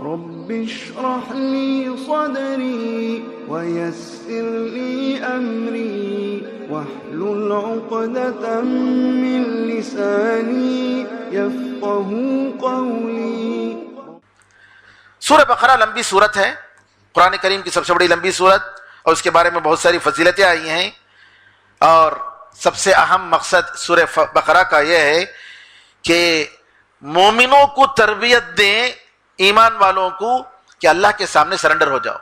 رب اشرح لي صدري ويسر لي أمري واحلل عقدة من لساني يفقهوا قولي. سورہ بقرہ لمبی سورت ہے، قرآن کریم کی سب سے بڑی لمبی سورت، اور اس کے بارے میں بہت ساری فضیلتیں آئی ہیں، اور سب سے اہم مقصد سورہ بقرہ کا یہ ہے کہ مومنوں کو تربیت دیں، ایمان والوں کو، کہ اللہ کے سامنے سرنڈر ہو جاؤ،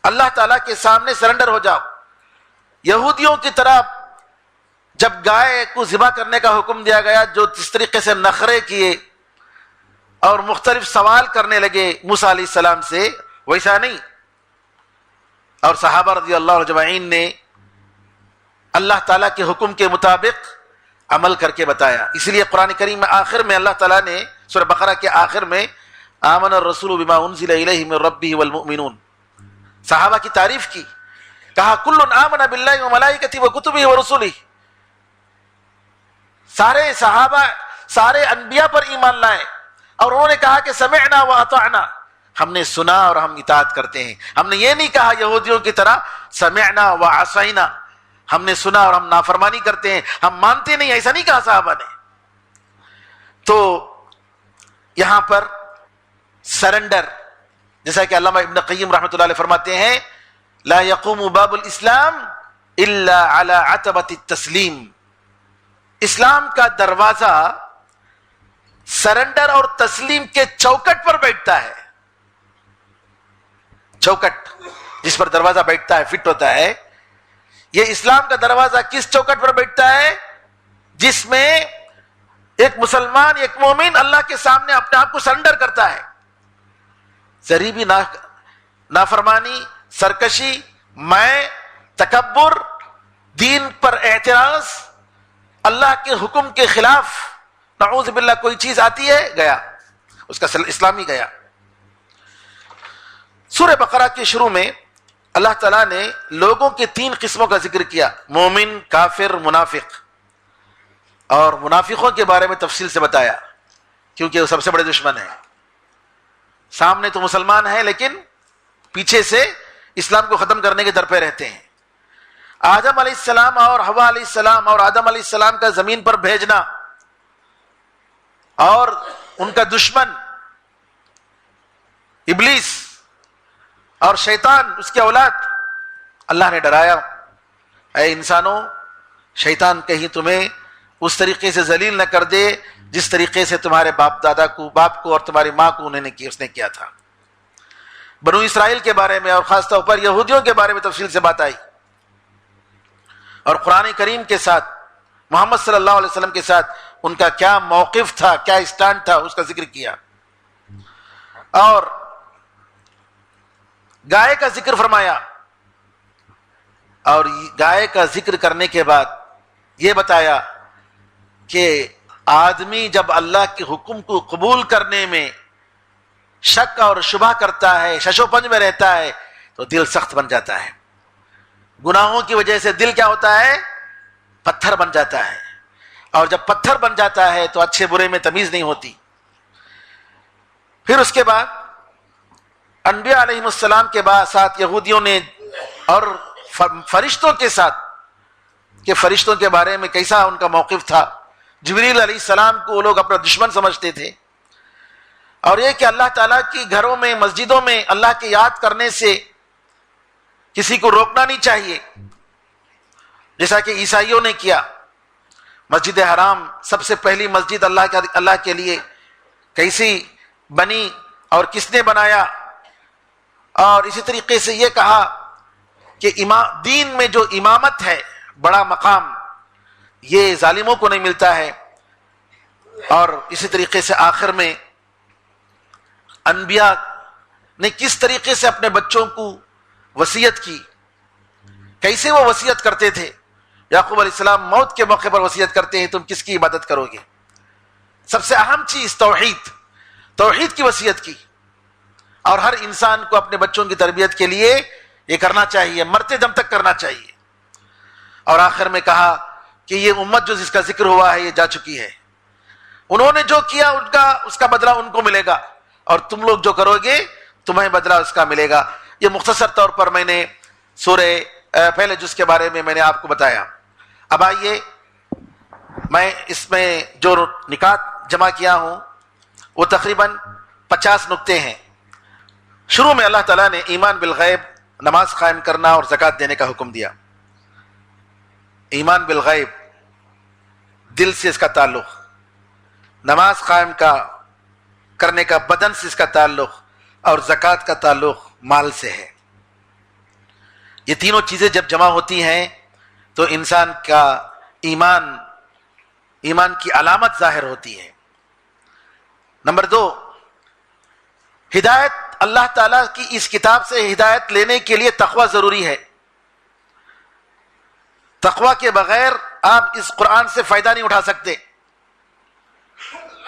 اللہ تعالیٰ کے سامنے سرنڈر ہو جاؤ. یہودیوں کی طرح جب گائے کو ذبح کرنے کا حکم دیا گیا، جو جس طریقے سے نخرے کیے اور مختلف سوال کرنے لگے موسیٰ علیہ السلام سے، ویسا نہیں. اور صحابہ رضی اللہ اجمعین نے اللہ تعالیٰ کے حکم کے مطابق عمل کر کے بتایا. اس لیے قرآن کریم میں آخر میں اللہ تعالیٰ نے سورہ بقرہ کے آخر میں آمن الرسول بما انزل الیہ من ربہ والمؤمنون، صحابہ کی تعریف کی، کہا کل آمن باللہ وملائکتہ وکتبہ ورسلہ. سارے صحابہ سارے انبیاء پر ایمان لائے، اور انہوں نے کہا کہ سمعنا واطعنا، ہم نے سنا اور ہم اطاعت کرتے ہیں. ہم نے یہ نہیں کہا یہودیوں کی طرح سمعنا وعصینا، ہم نے سنا اور ہم نافرمانی کرتے ہیں، ہم مانتے نہیں، ایسا نہیں کہا صحابہ نے. تو یہاں پر سرنڈر، جیسا کہ علامہ ابن قیم رحمۃ اللہ علیہ فرماتے ہیں، لا یقوم باب الاسلام الا علی عتبۃ التسلیم. اسلام کا دروازہ سرنڈر اور تسلیم کے چوکٹ پر بیٹھتا ہے. چوکٹ جس پر دروازہ بیٹھتا ہے، فٹ ہوتا ہے. یہ اسلام کا دروازہ کس چوکٹ پر بیٹھتا ہے؟ جس میں ایک مسلمان، ایک مومن اللہ کے سامنے اپنے آپ کو سرنڈر کرتا ہے. ذری بھی نافرمانی، سرکشی، میں، تکبر، دین پر اعتراض، اللہ کے حکم کے خلاف نعوذ باللہ کوئی چیز آتی ہے، گیا اس کا اسلامی گیا. سورہ بقرہ کے شروع میں اللہ تعالیٰ نے لوگوں کے 3 قسموں کا ذکر کیا، مومن، کافر، منافق. اور منافقوں کے بارے میں تفصیل سے بتایا، کیونکہ وہ سب سے بڑے دشمن ہیں. سامنے تو مسلمان ہیں لیکن پیچھے سے اسلام کو ختم کرنے کے در پہ رہتے ہیں. آدم علیہ السلام اور حوا علیہ السلام اور آدم علیہ السلام کا زمین پر بھیجنا، اور ان کا دشمن ابلیس اور شیطان، اس کے اولاد، اللہ نے ڈرایا، اے انسانوں، شیطان کہیں تمہیں اس طریقے سے ذلیل نہ کر دے جس طریقے سے تمہارے باپ کو اور تمہاری ماں کو اس نے کیا تھا. بنو اسرائیل کے بارے میں اور خاص طور پر یہودیوں کے بارے میں تفصیل سے بات آئی، اور قرآن کریم کے ساتھ محمد صلی اللہ علیہ وسلم کے ساتھ ان کا کیا موقف تھا، کیا اسٹینڈ تھا، اس کا ذکر کیا. اور گائے کا ذکر فرمایا، اور گائے کا ذکر کرنے کے بعد یہ بتایا کہ آدمی جب اللہ کے حکم کو قبول کرنے میں شک اور شبہ کرتا ہے، شش و پنج میں رہتا ہے، تو دل سخت بن جاتا ہے. گناہوں کی وجہ سے دل کیا ہوتا ہے؟ پتھر بن جاتا ہے. اور جب پتھر بن جاتا ہے تو اچھے برے میں تمیز نہیں ہوتی. پھر اس کے بعد انبیاء علیہ السلام کے ساتھ یہودیوں نے، اور فرشتوں کے ساتھ، کہ فرشتوں کے بارے میں کیسا ان کا موقف تھا. جبریل علیہ السلام کو وہ لوگ اپنا دشمن سمجھتے تھے. اور یہ کہ اللہ تعالیٰ کی گھروں میں، مسجدوں میں اللہ کی یاد کرنے سے کسی کو روکنا نہیں چاہیے، جیسا کہ عیسائیوں نے کیا. مسجد حرام سب سے پہلی مسجد اللہ کے لیے کیسی بنی اور کس نے بنایا. اور اسی طریقے سے یہ کہا کہ دین میں جو امامت ہے، بڑا مقام، یہ ظالموں کو نہیں ملتا ہے. اور اسی طریقے سے آخر میں انبیاء نے کس طریقے سے اپنے بچوں کو وصیت کی، کیسے وہ وصیت کرتے تھے. یعقوب علیہ السلام موت کے موقع پر وصیت کرتے ہیں، تم کس کی عبادت کرو گے. سب سے اہم چیز توحید کی وصیت کی. اور ہر انسان کو اپنے بچوں کی تربیت کے لیے یہ کرنا چاہیے، مرتے دم تک کرنا چاہیے. اور آخر میں کہا کہ یہ امت جو جس کا ذکر ہوا ہے یہ جا چکی ہے، انہوں نے جو کیا اس کا بدلہ ان کو ملے گا، اور تم لوگ جو کرو گے تمہیں بدلہ اس کا ملے گا۔ یہ مختصر طور پر میں نے سورہ پہلے جز کے بارے میں نے آپ کو بتایا۔ اب آئیے میں اس میں جو نکات جمع کیا ہوں وہ تقریباً 50 نکتے ہیں۔ شروع میں اللہ تعالیٰ نے ایمان بالغیب، نماز قائم کرنا اور زکوٰۃ دینے کا حکم دیا۔ ایمان بالغیب، دل سے اس کا تعلق، نماز قائم کرنے کا بدن سے اس کا تعلق، اور زکوٰۃ کا تعلق مال سے ہے۔ یہ تینوں چیزیں جب جمع ہوتی ہیں تو انسان کا ایمان کی علامت ظاہر ہوتی ہے۔ نمبر 2، ہدایت، اللہ تعالیٰ کی اس کتاب سے ہدایت لینے کے لیے تقوی ضروری ہے۔ تقوی کے بغیر آپ اس قرآن سے فائدہ نہیں اٹھا سکتے۔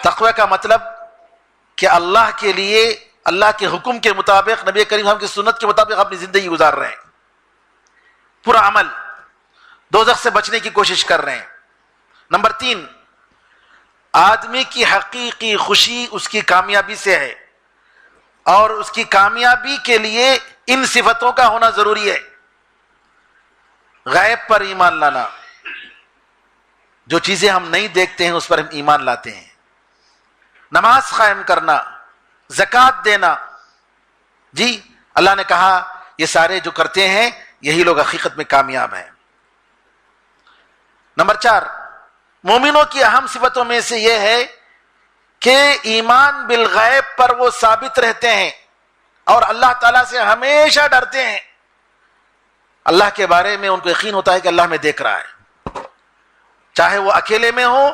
تقوی کا مطلب کہ اللہ کے لیے، اللہ کے حکم کے مطابق، نبی کریم صلی اللہ علیہ وسلم کی سنت کے مطابق اپنی زندگی گزار رہے ہیں، پورا عمل، دوزخ سے بچنے کی کوشش کر رہے ہیں۔ نمبر 3، آدمی کی حقیقی خوشی اس کی کامیابی سے ہے، اور اس کی کامیابی کے لیے ان صفتوں کا ہونا ضروری ہے۔ غیب پر ایمان لانا، جو چیزیں ہم نہیں دیکھتے ہیں اس پر ہم ایمان لاتے ہیں۔ نماز قائم کرنا، زکوٰۃ دینا، جی اللہ نے کہا یہ سارے جو کرتے ہیں یہی لوگ حقیقت میں کامیاب ہیں۔ نمبر 4، مومنوں کی اہم صفتوں میں سے یہ ہے کہ ایمان بالغیب پر وہ ثابت رہتے ہیں اور اللہ تعالیٰ سے ہمیشہ ڈرتے ہیں۔ اللہ کے بارے میں ان کو یقین ہوتا ہے کہ اللہ میں دیکھ رہا ہے، چاہے وہ اکیلے میں ہو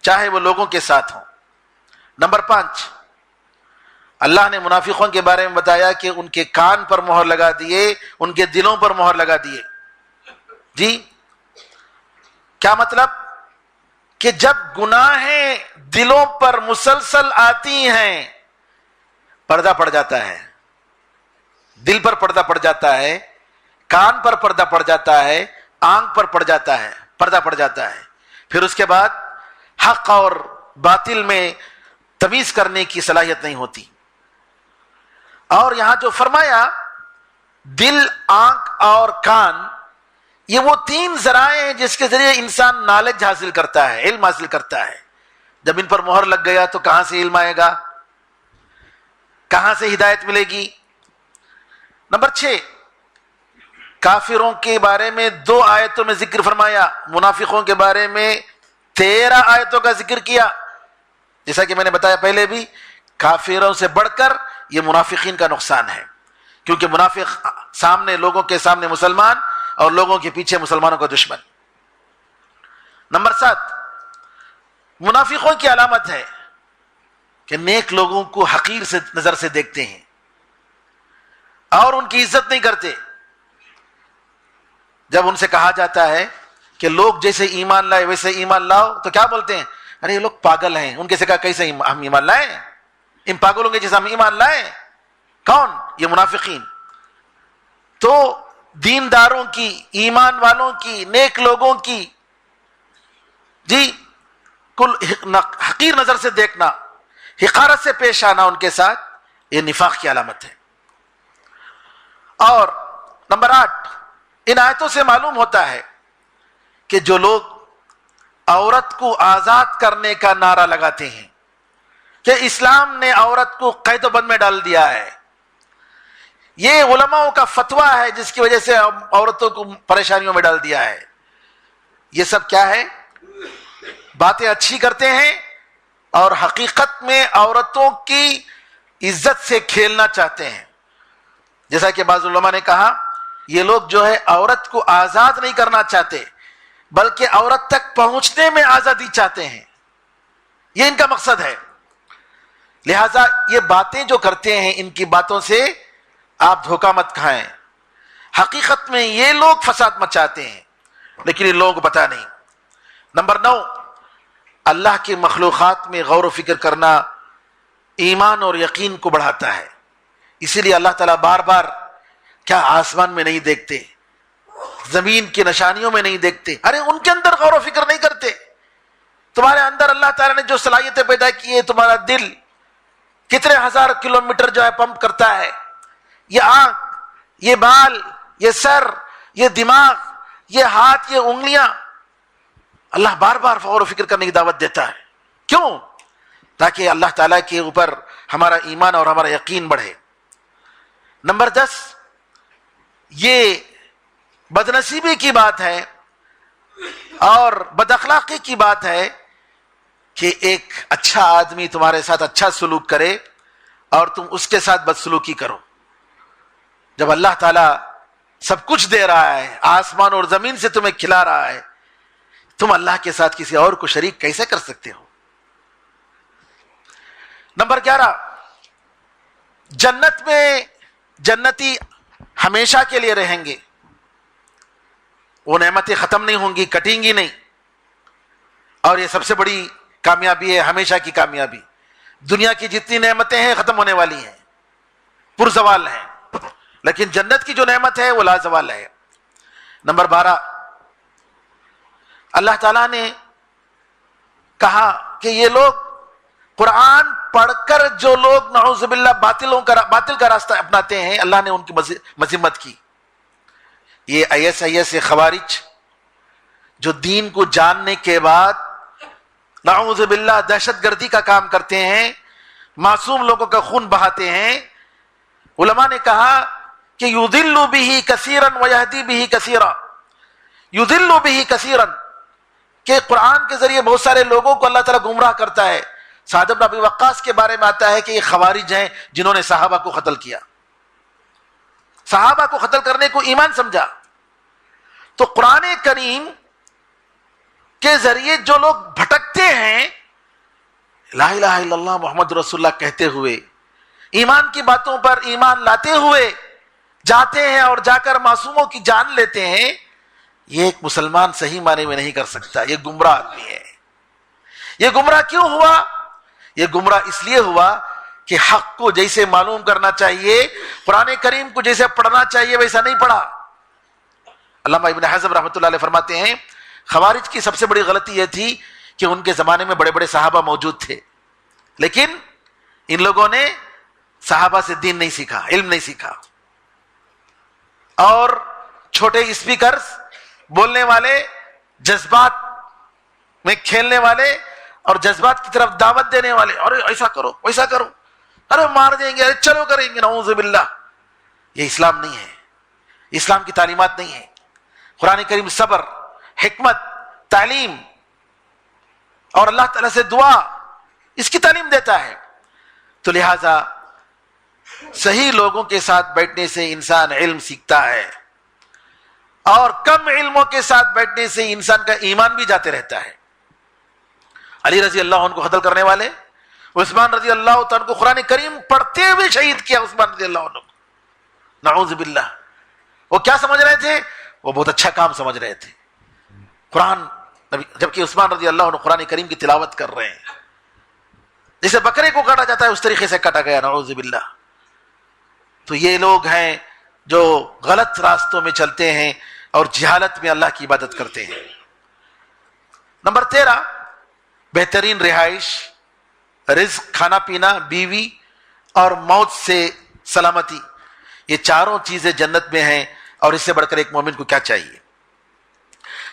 چاہے وہ لوگوں کے ساتھ ہوں۔ نمبر 5، اللہ نے منافقوں کے بارے میں بتایا کہ ان کے کان پر مہر لگا دیے، ان کے دلوں پر مہر لگا دیے۔ جی کیا مطلب؟ کہ جب گناہیں دلوں پر مسلسل آتی ہیں پردہ پڑ جاتا ہے، دل پر پردہ پڑ جاتا ہے، کان پر پردہ پڑ جاتا ہے، آنکھ پر پڑ جاتا ہے، پردہ پڑ جاتا ہے، پھر اس کے بعد حق اور باطل میں تمیز کرنے کی صلاحیت نہیں ہوتی۔ اور یہاں جو فرمایا دل، آنکھ اور کان، یہ وہ 3 ذرائع ہیں جس کے ذریعے انسان نالج حاصل کرتا ہے، علم حاصل کرتا ہے۔ جب ان پر مہر لگ گیا تو کہاں سے علم آئے گا، کہاں سے ہدایت ملے گی؟ نمبر 6، کافروں کے بارے میں 2 آیتوں میں ذکر فرمایا، منافقوں کے بارے میں 13 آیتوں کا ذکر کیا۔ جیسا کہ میں نے بتایا پہلے بھی، کافروں سے بڑھ کر یہ منافقین کا نقصان ہے، کیونکہ منافق سامنے لوگوں کے سامنے مسلمان اور لوگوں کے پیچھے مسلمانوں کا دشمن۔ نمبر 7، منافقوں کی علامت ہے کہ نیک لوگوں کو حقیر سے نظر سے دیکھتے ہیں اور ان کی عزت نہیں کرتے۔ جب ان سے کہا جاتا ہے کہ لوگ جیسے ایمان لائے ویسے ایمان لاؤ تو کیا بولتے ہیں؟ ارے یہ لوگ پاگل ہیں، ان کے سے کہا کیسے ہم ایمان لائیں؟ ان پاگلوں کے جیسے ہم ایمان لائیں؟ کون؟ یہ منافقین۔ تو دینداروں کی، ایمان والوں کی، نیک لوگوں کی جی کل حقیر نظر سے دیکھنا، حقارت سے پیش آنا ان کے ساتھ، یہ نفاق کی علامت ہے۔ اور نمبر 8، ان آیتوں سے معلوم ہوتا ہے کہ جو لوگ عورت کو آزاد کرنے کا نعرہ لگاتے ہیں کہ اسلام نے عورت کو قید و بند میں ڈال دیا ہے، یہ علماء کا فتویٰ ہے جس کی وجہ سے عورتوں کو پریشانیوں میں ڈال دیا ہے۔ یہ سب کیا ہے؟ باتیں اچھی کرتے ہیں اور حقیقت میں عورتوں کی عزت سے کھیلنا چاہتے ہیں۔ جیسا کہ بعض علماء نے کہا یہ لوگ جو ہے عورت کو آزاد نہیں کرنا چاہتے بلکہ عورت تک پہنچنے میں آزادی چاہتے ہیں، یہ ان کا مقصد ہے۔ لہذا یہ باتیں جو کرتے ہیں ان کی باتوں سے آپ دھوکہ مت کھائیں، حقیقت میں یہ لوگ فساد مچاتے ہیں لیکن ان لوگوں کو پتہ نہیں۔ نمبر 9، اللہ کی مخلوقات میں غور و فکر کرنا ایمان اور یقین کو بڑھاتا ہے۔ اسی لیے اللہ تعالیٰ بار بار کیا آسمان میں نہیں دیکھتے، زمین کی نشانیوں میں نہیں دیکھتے؟ ارے ان کے اندر غور و فکر نہیں کرتے، تمہارے اندر اللہ تعالیٰ نے جو صلاحیتیں پیدا کی ہے، تمہارا دل کتنے ہزار کلومیٹر جو ہے پمپ کرتا ہے، یہ آنکھ، یہ بال، یہ سر، یہ دماغ، یہ ہاتھ، یہ انگلیاں، اللہ بار بار غور و فکر کرنے کی دعوت دیتا ہے. کیوں؟ تاکہ اللہ تعالیٰ کے اوپر ہمارا ایمان اور ہمارا یقین بڑھے. نمبر 10، یہ بدنصیبی کی بات ہے اور بد اخلاقی کی بات ہے کہ ایک اچھا آدمی تمہارے ساتھ اچھا سلوک کرے اور تم اس کے ساتھ بدسلوکی کرو. جب اللہ تعالیٰ سب کچھ دے رہا ہے، آسمان اور زمین سے تمہیں کھلا رہا ہے، تم اللہ کے ساتھ کسی اور کو شریک کیسے کر سکتے ہو؟ نمبر 11، جنت میں جنتی ہمیشہ کے لیے رہیں گے. وہ نعمتیں ختم نہیں ہوں گی، کٹیں گی نہیں. اور یہ سب سے بڑی کامیابی ہے، ہمیشہ کی کامیابی. دنیا کی جتنی نعمتیں ہیں ختم ہونے والی ہیں، پرزوال ہیں، لیکن جنت کی جو نعمت ہے وہ لازوال ہے. نمبر 12، اللہ تعالیٰ نے کہا کہ یہ لوگ قرآن پڑھ کر جو لوگ نعوذ باللہ باطل کا راستہ اپناتے ہیں، اللہ نے ان کی مذمت کی. یہ ایس خوارج جو دین کو جاننے کے بعد نعوذ باللہ دہشت گردی کا کام کرتے ہیں، معصوم لوگوں کا خون بہاتے ہیں. علماء نے کہا کہ یضل بہ کثیرا ویہدی بہ کثیرا. یضل بہ کثیرا کہ قرآن کے ذریعے بہت سارے لوگوں کو اللہ تعالیٰ گمراہ کرتا ہے. سعد بن ابی وقاص کے بارے میں آتا ہے کہ یہ خوارج ہیں جنہوں نے صحابہ کو قتل کیا، صحابہ کو قتل کرنے کو ایمان سمجھا. تو قرآن کریم کے ذریعے جو لوگ بھٹکتے ہیں، لا الہ الا اللہ محمد رسول اللہ کہتے ہوئے، ایمان کی باتوں پر ایمان لاتے ہوئے جاتے ہیں اور جا کر معصوموں کی جان لیتے ہیں، یہ ایک مسلمان صحیح معنی میں نہیں کر سکتا. یہ گمراہ آدمی ہے. یہ گمراہ کیوں ہوا؟ یہ گمراہ اس لیے ہوا کہ حق کو جیسے معلوم کرنا چاہیے، قرآن کریم کو جیسے پڑھنا چاہیے ویسا نہیں پڑھا. علامہ ابن حزم رحمۃ اللہ علیہ فرماتے ہیں خوارج کی سب سے بڑی غلطی یہ تھی کہ ان کے زمانے میں بڑے بڑے صحابہ موجود تھے، لیکن ان لوگوں نے صحابہ سے دین نہیں سیکھا، علم نہیں سیکھا، اور چھوٹے اسپیکرز، بولنے والے، جذبات میں کھیلنے والے اور جذبات کی طرف دعوت دینے والے، ارے ایسا کرو ویسا کرو، ارے مار دیں گے، ارے چلو کریں گے، نعوذ باللہ. یہ اسلام نہیں ہے، اسلام کی تعلیمات نہیں ہے. قرآن کریم صبر، حکمت، تعلیم اور اللہ تعالیٰ سے دعا، اس کی تعلیم دیتا ہے. تو لہذا صحیح لوگوں کے ساتھ بیٹھنے سے انسان علم سیکھتا ہے، اور کم علموں کے ساتھ بیٹھنے سے انسان کا ایمان بھی جاتے رہتا ہے. علی رضی اللہ عنہ کو قتل کرنے والے، عثمان رضی اللہ عنہ کو قرآن کریم پڑھتے ہوئے شہید کیا. عثمان رضی اللہ عنہ کو، نعوذ باللہ. وہ کیا سمجھ رہے تھے؟ وہ بہت اچھا کام سمجھ رہے تھے. قرآن، جبکہ عثمان رضی اللہ عنہ قرآن کریم کی تلاوت کر رہے ہیں. جیسے بکرے کو کاٹا جاتا ہے اس طریقے سے کاٹا گیا، نعوذ باللہ. تو یہ لوگ ہیں جو غلط راستوں میں چلتے ہیں اور جہالت میں اللہ کی عبادت کرتے ہیں. نمبر 13، بہترین رہائش، رزق، کھانا پینا، بیوی اور موت سے سلامتی. یہ چاروں چیزیں جنت میں ہیں، اور اس سے بڑھ کر ایک مومن کو کیا چاہیے.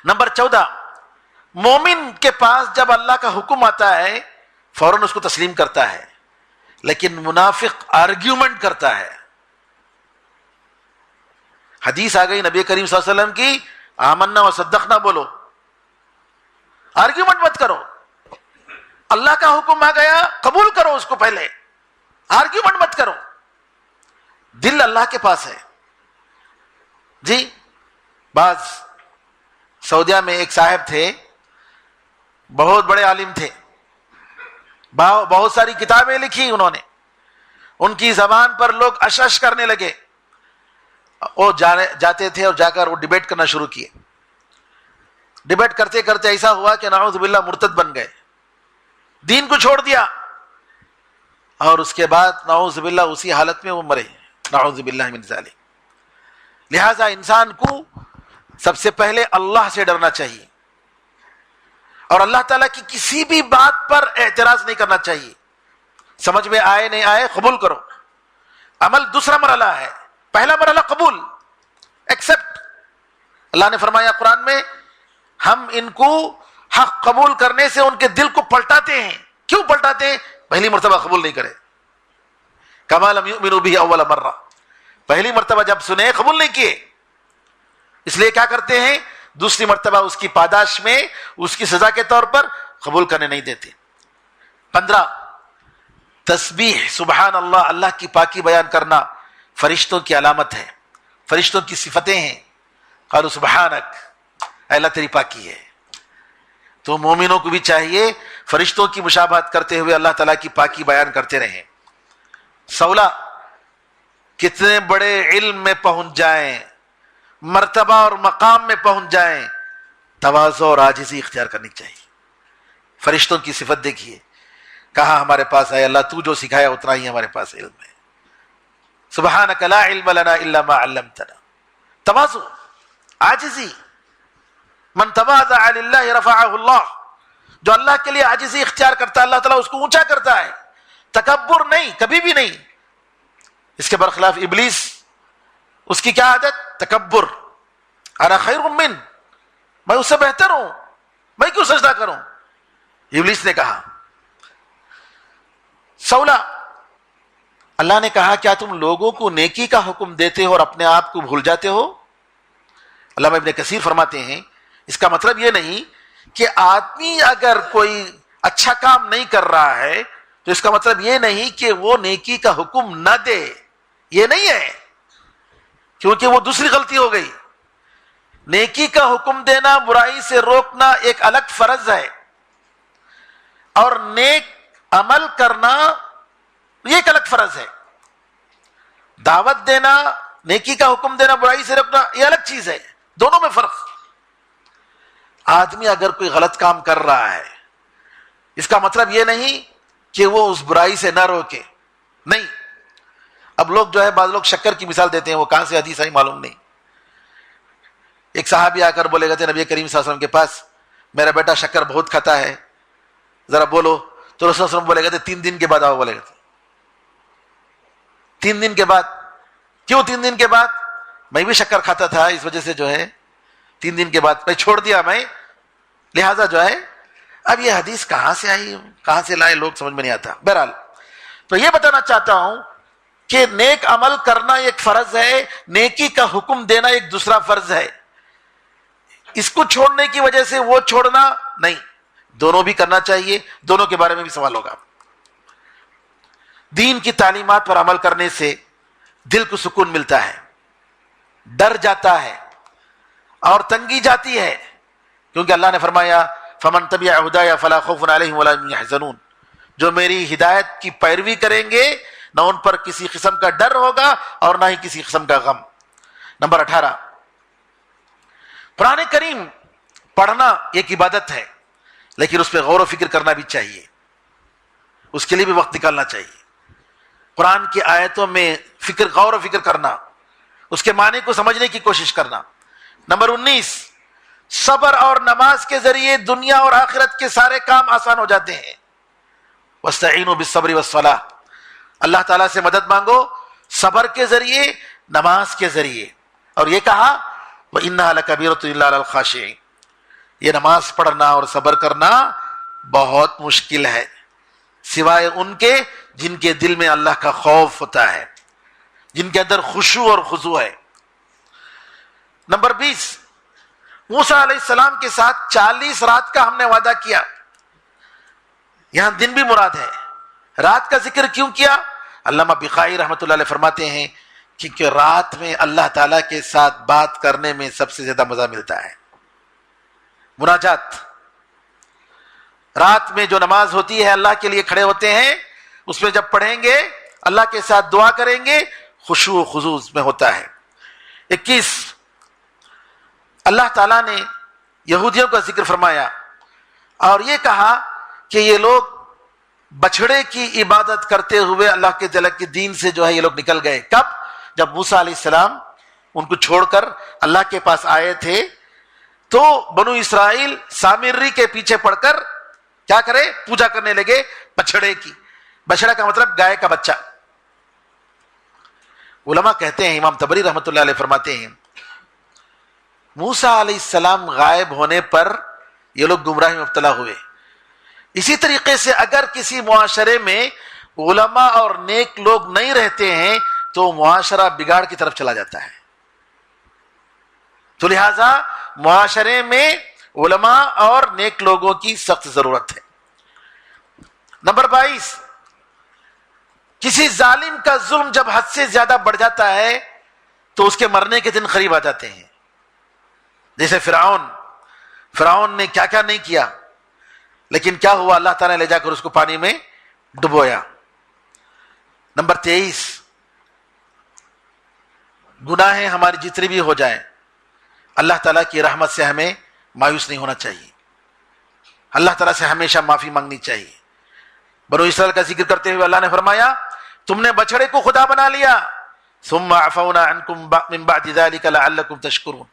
نمبر 14، مومن کے پاس جب اللہ کا حکم آتا ہے فوراً اس کو تسلیم کرتا ہے، لیکن منافق آرگیومنٹ کرتا ہے. حدیث آ گئی نبی کریم صلی اللہ علیہ وسلم کی، آمنا و صدقنا بولو، آرگیومنٹ مت کرو. اللہ کا حکم آ گیا قبول کرو اس کو، پہلے آرگیومنٹ مت کرو. دل اللہ کے پاس ہے. جی، بعض سعودیہ میں ایک صاحب تھے، بہت بڑے عالم تھے، بہت ساری کتابیں لکھی انہوں نے. ان کی زبان پر لوگ اشش کرنے لگے. وہ جاتے تھے اور جا کر وہ ڈیبیٹ کرنا شروع کیے. ڈیبیٹ کرتے کرتے ایسا ہوا کہ نعوذ باللہ مرتد بن گئے، دین کو چھوڑ دیا، اور اس کے بعد نعوذ باللہ اسی حالت میں وہ مرے، نعوذ باللہ من ذالک. لہذا انسان کو سب سے پہلے اللہ سے ڈرنا چاہیے، اور اللہ تعالیٰ کی کسی بھی بات پر اعتراض نہیں کرنا چاہیے. سمجھ میں آئے نہیں آئے قبول کرو. عمل دوسرا مرحلہ ہے. پہلا مرحلہ قبول، ایکسپٹ. اللہ نے فرمایا قرآن میں ہم ان کو حق قبول کرنے سے ان کے دل کو پلٹاتے ہیں. کیوں پلٹاتے ہیں؟ پہلی مرتبہ قبول نہیں کرے. کما لم یؤمنوا به اول مرہ، پہلی مرتبہ جب سنے قبول نہیں کیے، اس لیے کیا کرتے ہیں؟ دوسری مرتبہ اس کی پاداش میں اس کی سزا کے طور پر قبول کرنے نہیں دیتے. 15 تسبیح سبحان اللہ، اللہ کی پاکی بیان کرنا فرشتوں کی علامت ہے، فرشتوں کی صفتیں ہیں. قالوا سبحانک، اے اللہ تیری پاکی ہے. تو مومنوں کو بھی چاہیے فرشتوں کی مشابہت کرتے ہوئے اللہ تعالیٰ کی پاکی بیان کرتے رہیں. 16 کتنے بڑے علم میں پہنچ جائیں، مرتبہ اور مقام میں پہنچ جائیں، تواضع اور عاجزی اختیار کرنی چاہیے. فرشتوں کی صفت دیکھیے، کہا ہمارے پاس ہے اللہ تو جو سکھایا اتنا ہی ہمارے پاس علم ہے. سبحانک لا علم لنا الا ما علمتنا. تواضع، عاجزی. من تواضع للہ رفعہ اللہ، جو اللہ کے لیے عاجزی اختیار کرتا ہے اللہ تعالیٰ اس کو اونچا کرتا ہے. تکبر نہیں، کبھی بھی نہیں. اس کے برخلاف ابلیس، اس کی کیا عادت؟ تکبر. انا خیر من، میں اس سے بہتر ہوں، میں کیوں سجدہ کروں؟ ابلیس نے کہا. 16 اللہ نے کہا کیا تم لوگوں کو نیکی کا حکم دیتے ہو اور اپنے آپ کو بھول جاتے ہو؟ علامہ ابن کثیر فرماتے ہیں اس کا مطلب یہ نہیں کہ آدمی اگر کوئی اچھا کام نہیں کر رہا ہے تو اس کا مطلب یہ نہیں کہ وہ نیکی کا حکم نہ دے. یہ نہیں ہے، کیونکہ وہ دوسری غلطی ہو گئی. نیکی کا حکم دینا، برائی سے روکنا ایک الگ فرض ہے، اور نیک عمل کرنا یہ ایک الگ فرض ہے. دعوت دینا، نیکی کا حکم دینا، برائی سے روکنا یہ الگ چیز ہے. دونوں میں فرق. آدمی اگر کوئی غلط کام کر رہا ہے اس کا مطلب یہ نہیں کہ وہ اس برائی سے نہ روکے، نہیں. اب لوگ جو ہے بعض لوگ شکر کی مثال دیتے ہیں، وہ کہاں سے حدیث آئی معلوم نہیں. ایک صحابی آ کر بولے گئے تھے نبی کریم صلی اللہ علیہ وسلم کے پاس، میرا بیٹا شکر بہت کھاتا ہے، ذرا بولو. تو رسول صلی اللہ علیہ وسلم بولے گئے تھے 3 دن کے بعد آؤ. بولے گئے تھے 3 دن کے بعد. کیوں 3 دن کے بعد؟ میں بھی شکر کھاتا تھا، اس وجہ سے جو ہے 3 دن کے بعد میں چھوڑ دیا، میں لہذا جو ہے. اب یہ حدیث کہاں سے آئی، کہاں سے لائے، لوگ سمجھ میں نہیں آتا. بہرحال تو یہ بتانا چاہتا ہوں کہ نیک عمل کرنا ایک فرض ہے، نیکی کا حکم دینا ایک دوسرا فرض ہے. اس کو چھوڑنے کی وجہ سے وہ چھوڑنا نہیں، دونوں بھی کرنا چاہیے. دونوں کے بارے میں بھی سوال ہوگا. دین کی تعلیمات پر عمل کرنے سے دل کو سکون ملتا ہے، ڈر جاتا ہے اور تنگی جاتی ہے، کیونکہ اللہ نے فرمایا فمن تبع ہدایا فلا خوف علیہم ولا هم يحزنون. جو میری ہدایت کی پیروی کریں گے نہ ان پر کسی قسم کا ڈر ہوگا اور نہ ہی کسی قسم کا غم. نمبر 18 قرآن کریم پڑھنا ایک عبادت ہے، لیکن اس پہ غور و فکر کرنا بھی چاہیے، اس کے لیے بھی وقت نکالنا چاہیے. قرآن کی آیتوں میں غور و فکر کرنا، اس کے معنی کو سمجھنے کی کوشش کرنا. نمبر 19 صبر اور نماز کے ذریعے دنیا اور آخرت کے سارے کام آسان ہو جاتے ہیں. وَاسْتَعِينُوا بِالصَّبْرِ وَالصَّلَاةِ، اللہ تعالیٰ سے مدد مانگو صبر کے ذریعے، نماز کے ذریعے. اور یہ کہا وَإِنَّهَا لَكَبِيرَةٌ إِلَّا عَلَى الْخَاشِعِينَ، یہ نماز پڑھنا اور صبر کرنا بہت مشکل ہے سوائے ان کے جن کے دل میں اللہ کا خوف ہوتا ہے، جن کے اندر خشوع اور خضوع ہے. نمبر 20 موسیٰ علیہ السلام کے ساتھ 40 رات کا ہم نے وعدہ کیا. یہاں دن بھی مراد ہے. رات کا ذکر کیوں کیا؟ علامہ بخاری رحمۃ اللہ علیہ فرماتے ہیں کیونکہ رات میں اللہ تعالیٰ کے ساتھ بات کرنے میں سب سے زیادہ مزہ ملتا ہے. مناجات، رات میں جو نماز ہوتی ہے اللہ کے لیے کھڑے ہوتے ہیں، اس میں جب پڑھیں گے اللہ کے ساتھ دعا کریں گے، خشوع و خضوع میں ہوتا ہے. 21 اللہ تعالیٰ نے یہودیوں کا ذکر فرمایا اور یہ کہا کہ یہ لوگ بچھڑے کی عبادت کرتے ہوئے اللہ کے جل کے دین سے جو ہے یہ لوگ نکل گئے. کب؟ جب موسیٰ علیہ السلام ان کو چھوڑ کر اللہ کے پاس آئے تھے تو بنو اسرائیل سامری کے پیچھے پڑ کر کیا کرے؟ پوجا کرنے لگے بچڑے کی. بچڑا کا مطلب گائے کا بچہ. علماء کہتے ہیں، امام طبری رحمۃ اللہ علیہ فرماتے ہیں، موسیٰ علیہ السلام غائب ہونے پر یہ لوگ گمراہی میں مبتلا ہوئے. اسی طریقے سے اگر کسی معاشرے میں علماء اور نیک لوگ نہیں رہتے ہیں تو معاشرہ بگاڑ کی طرف چلا جاتا ہے. تو لہذا معاشرے میں علماء اور نیک لوگوں کی سخت ضرورت ہے. نمبر 22، کسی ظالم کا ظلم جب حد سے زیادہ بڑھ جاتا ہے تو اس کے مرنے کے دن قریب آ جاتے ہیں. جیسے فرعون نے کیا کیا نہیں کیا، لیکن کیا ہوا؟ اللہ تعالیٰ نے لے جا کر اس کو پانی میں ڈبویا. نمبر 23، گناہیں ہماری جتنی بھی ہو جائیں اللہ تعالیٰ کی رحمت سے ہمیں مایوس نہیں ہونا چاہیے. اللہ تعالیٰ سے ہمیشہ معافی مانگنی چاہیے. بنو اسرائیل کا ذکر کرتے ہوئے اللہ نے فرمایا تم نے بچڑے کو خدا بنا لیا، ثم عفونا عنکم من بعد ذلک لعلکم تشکرون،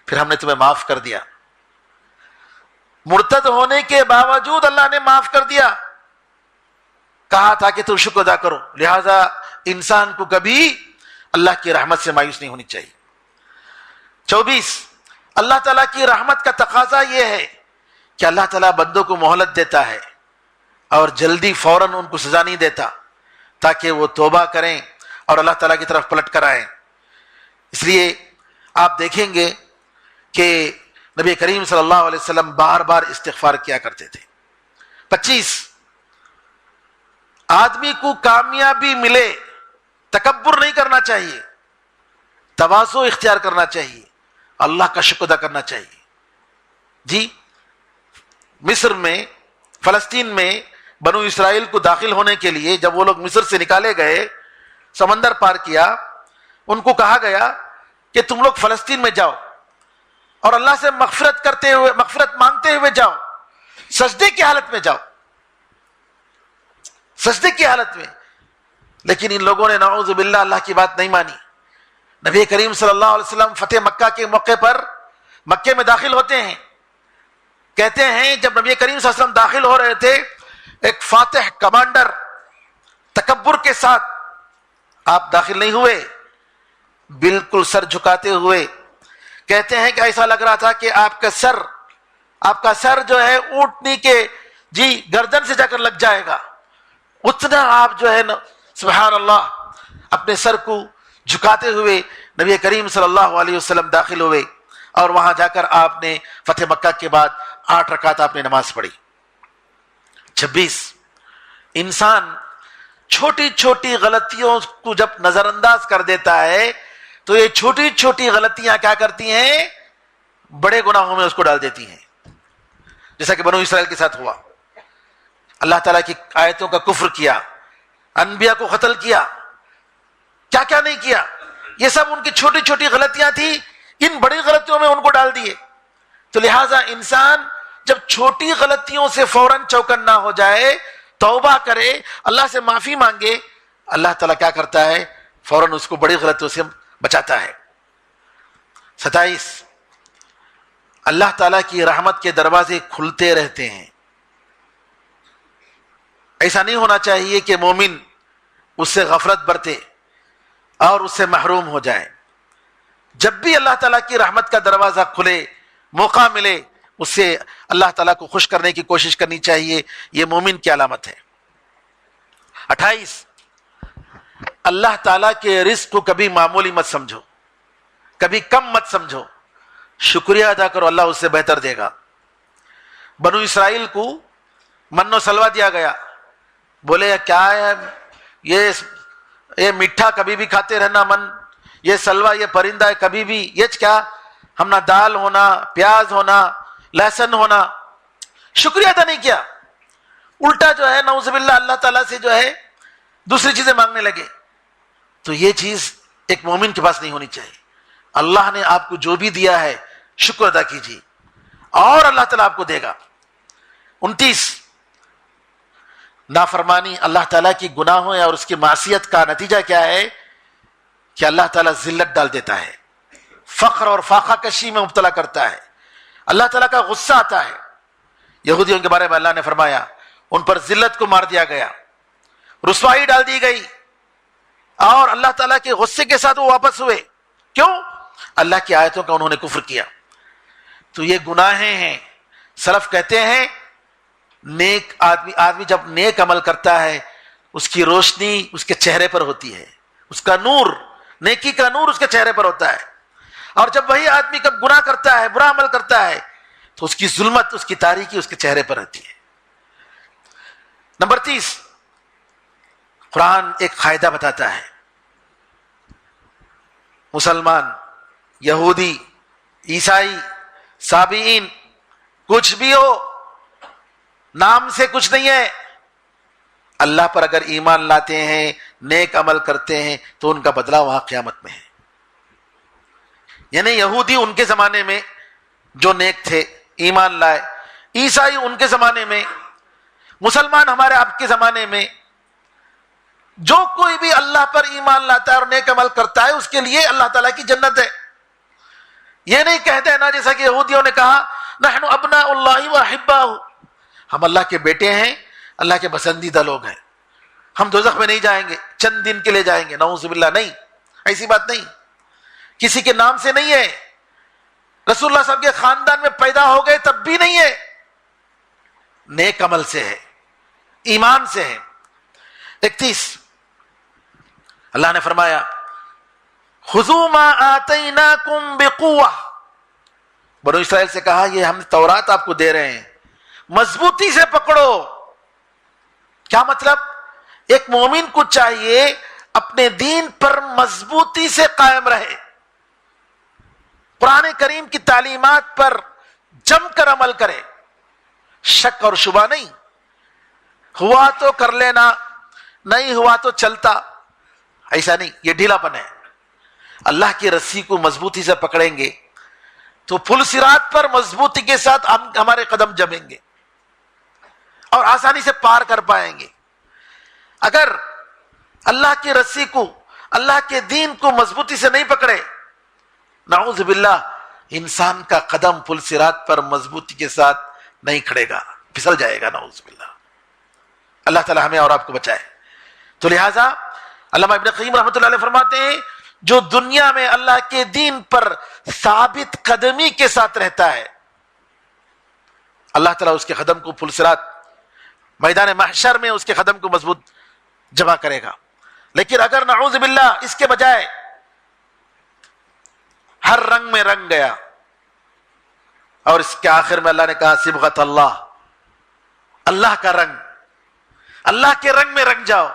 پھر ہم نے تمہیں معاف کر دیا. مرتد ہونے کے باوجود اللہ نے معاف کر دیا، کہا تھا کہ تم شکر ادا کرو. لہذا انسان کو کبھی اللہ کی رحمت سے مایوس نہیں ہونی چاہیے. 24، اللہ تعالیٰ کی رحمت کا تقاضا یہ ہے کہ اللہ تعالیٰ بندوں کو مہلت دیتا ہے اور جلدی فوراً ان کو سزا نہیں دیتا تاکہ وہ توبہ کریں اور اللہ تعالیٰ کی طرف پلٹ کر آئیں. اس لیے آپ دیکھیں گے کہ نبی کریم صلی اللہ علیہ وسلم بار بار استغفار کیا کرتے تھے. 25، آدمی کو کامیابی ملے تکبر نہیں کرنا چاہیے، تواضع اختیار کرنا چاہیے، اللہ کا شکر ادا کرنا چاہیے. جی مصر میں، فلسطین میں بنو اسرائیل کو داخل ہونے کے لیے جب وہ لوگ مصر سے نکالے گئے، سمندر پار کیا، ان کو کہا گیا کہ تم لوگ فلسطین میں جاؤ اور اللہ سے مغفرت مانگتے ہوئے جاؤ، سجدے کی حالت میں جاؤ، سجدے کی حالت میں. لیکن ان لوگوں نے نعوذ باللہ اللہ کی بات نہیں مانی. نبی کریم صلی اللہ علیہ وسلم فتح مکہ کے موقع پر مکے میں داخل ہوتے ہیں. کہتے ہیں جب نبی کریم صلی اللہ علیہ وسلم داخل ہو رہے تھے، ایک فاتح کمانڈر تکبر کے ساتھ آپ داخل نہیں ہوئے، بالکل سر جھکاتے ہوئے. کہتے ہیں کہ ایسا لگ رہا تھا کہ آپ کا سر جو ہے اونٹنی کے گردن سے جا کر لگ جائے گا، اتنا آپ جو ہے سبحان اللہ اپنے سر کو جھکاتے ہوئے نبی کریم صلی اللہ علیہ وسلم داخل ہوئے. اور وہاں جا کر آپ نے فتح مکہ کے بعد 8 رکعت آپ نے نماز پڑھی. 26، انسان چھوٹی چھوٹی غلطیوں کو جب نظر انداز کر دیتا ہے تو یہ چھوٹی چھوٹی غلطیاں کیا کرتی ہیں؟ بڑے گناہوں میں اس کو ڈال دیتی ہیں. جیسا کہ بنو اسرائیل کے ساتھ ہوا، اللہ تعالیٰ کی آیتوں کا کفر کیا، انبیاء کو قتل کیا، کیا کیا نہیں کیا. یہ سب ان کی چھوٹی چھوٹی غلطیاں تھیں، ان بڑی غلطیوں میں ان کو ڈال دیے. تو لہٰذا انسان جب چھوٹی غلطیوں سے فوراً چوکن نہ ہو جائے، توبہ کرے، اللہ سے معافی مانگے، اللہ تعالیٰ کیا کرتا ہے؟ فوراً اس کو بڑی غلطیوں سے بچاتا ہے. 27، اللہ تعالیٰ کی رحمت کے دروازے کھلتے رہتے ہیں. ایسا نہیں ہونا چاہیے کہ مومن اس سے غفلت برتے اور اس سے محروم ہو جائے. جب بھی اللہ تعالیٰ کی رحمت کا دروازہ کھلے، موقع ملے، اس سے اللہ تعالیٰ کو خوش کرنے کی کوشش کرنی چاہیے. یہ مومن کی علامت ہے. 28، اللہ تعالیٰ کے رزق کو کبھی معمولی مت سمجھو، کبھی کم مت سمجھو، شکریہ ادا کرو، اللہ اس سے بہتر دے گا. بنو اسرائیل کو من و سلوہ دیا گیا، بولے کیا ہے یہ میٹھا کبھی بھی کھاتے رہنا، من یہ سلوہ یہ پرندہ ہے کبھی بھی، یہ کیا ہم نہ دال ہونا، پیاز ہونا، لہسن ہونا، شکریہ ادا نہیں کیا. الٹا جو ہے نعوذ باللہ اللہ تعالیٰ سے جو ہے دوسری چیزیں مانگنے لگے. تو یہ چیز ایک مومن کے پاس نہیں ہونی چاہیے. اللہ نے آپ کو جو بھی دیا ہے شکر ادا کیجیے اور اللہ تعالیٰ آپ کو دے گا. 29، نافرمانی اللہ تعالیٰ کی گناہوں اور اس کی معصیت کا نتیجہ کیا ہے؟ کہ اللہ تعالیٰ ذلت ڈال دیتا ہے، فقر اور فاقہ کشی میں مبتلا کرتا ہے، اللہ تعالیٰ کا غصہ آتا ہے. یہودیوں کے بارے میں اللہ نے فرمایا ان پر ذلت کو مار دیا گیا, رسوائی ڈال دی گئی, اور اللہ تعالیٰ کے غصے کے ساتھ وہ واپس ہوئے. کیوں؟ اللہ کی آیتوں کا انہوں نے کفر کیا. تو یہ گناہیں ہیں. سلف کہتے ہیں نیک آدمی جب نیک عمل کرتا ہے اس کی روشنی اس کے چہرے پر ہوتی ہے, اس کا نور, نیکی کا نور اس کے چہرے پر ہوتا ہے. اور جب وہی آدمی کب گناہ کرتا ہے, برا عمل کرتا ہے, تو اس کی ظلمت, اس کی تاریکی اس کے چہرے پر رہتی ہے. نمبر 30, قرآن ایک قاعدہ بتاتا ہے. مسلمان, یہودی, عیسائی, سابئین, کچھ بھی ہو, نام سے کچھ نہیں ہے, اللہ پر اگر ایمان لاتے ہیں, نیک عمل کرتے ہیں, تو ان کا بدلہ وہاں قیامت میں ہے. یعنی یہودی ان کے زمانے میں جو نیک تھے, ایمان لائے, عیسائی ان کے زمانے میں, مسلمان ہمارے آپ کے زمانے میں, جو کوئی بھی اللہ پر ایمان لاتا ہے اور نیک عمل کرتا ہے اس کے لیے اللہ تعالیٰ کی جنت ہے. یہ نہیں کہتے ہیں نا جیسا کہ یہودیوں نے کہا نحن ابناء اللہ واحباہ, ہم اللہ کے بیٹے ہیں, اللہ کے پسندیدہ لوگ ہیں, ہم دوزخ میں نہیں جائیں گے, چند دن کے لیے جائیں گے. نعوذ باللہ, نہیں, ایسی بات نہیں. کسی کے نام سے نہیں ہے, رسول اللہ صلی اللہ علیہ وسلم کے خاندان میں پیدا ہو گئے تب بھی نہیں ہے, نیک عمل سے ہے, ایمان سے ہے. 31, اللہ نے فرمایا خذوا ما آتیناکم بقوہ, بنو اسرائیل سے کہا یہ ہم تورات آپ کو دے رہے ہیں, مضبوطی سے پکڑو. کیا مطلب؟ ایک مومن کو چاہیے اپنے دین پر مضبوطی سے قائم رہے, قرآن کریم کی تعلیمات پر جم کر عمل کرے, شک اور شبہ نہیں. ہوا تو کر لینا, نہیں ہوا تو چلتا, ایسا نہیں, یہ ڈھیلا پن ہے. اللہ کی رسی کو مضبوطی سے پکڑیں گے تو پل صراط پر مضبوطی کے ساتھ ہمارے قدم جمیں گے اور آسانی سے پار کر پائیں گے. اگر اللہ کی رسی کو, اللہ کے دین کو مضبوطی سے نہیں پکڑے, نعوذ باللہ, انسان کا قدم پل صراط پر مضبوطی کے ساتھ نہیں کھڑے گا, پھسل جائے گا. نعوذ باللہ, اللہ تعالی ہمیں اور آپ کو بچائے. تو لہذا علامہ ابن قیم رحمۃ اللہ علیہ فرماتے ہیں جو دنیا میں اللہ کے دین پر ثابت قدمی کے ساتھ رہتا ہے, اللہ تعالیٰ اس کے قدم کو پل صراط میدان محشر میں اس کے قدم کو مضبوط جمع کرے گا. لیکن اگر نعوذ باللہ اس کے بجائے ہر رنگ میں رنگ گیا, اور اس کے آخر میں اللہ نے کہا صبغۃ اللہ, اللہ کا رنگ, اللہ کے رنگ میں رنگ جاؤ.